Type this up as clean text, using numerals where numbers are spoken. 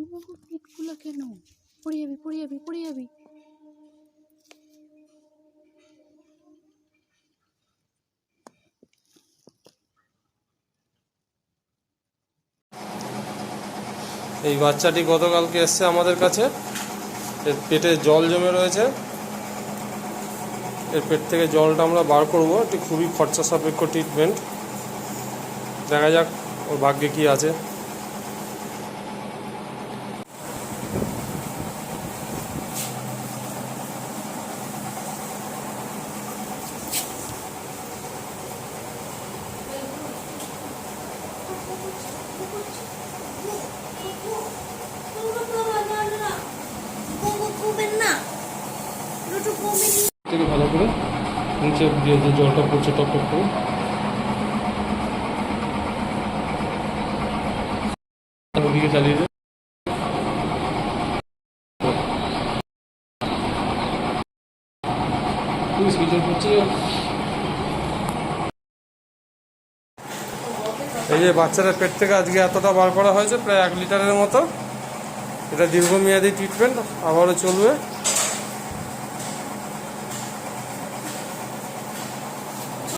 পিঠগুলো কেন? পড়ে যাবি, পড়ে যাবি, পড়ে যাবি। এই বাচ্চাটি গতকালকে এসছে আমাদের কাছে। এর পেটে জল জমে রয়েছে। এর পেট থেকে জলটা আমরা বার করবো। এটি খুবই খরচা সাপেক্ষ ট্রিটমেন্ট। দেখা যাক ওর ভাগ্যে কি আছে। থেকে ভালো করে নিচে দিয়ে যে জলটা পড়ছে টপ টপ করে ওদিকে চালিয়ে দেয়। এই যে বাচ্চাদের পেট থেকে আজকে এতটা বার করা হয়েছে, প্রায় 1 লিটারের মতো। এটা দীর্ঘমেয়াদী ট্রিটমেন্ট, আবারও চলবে।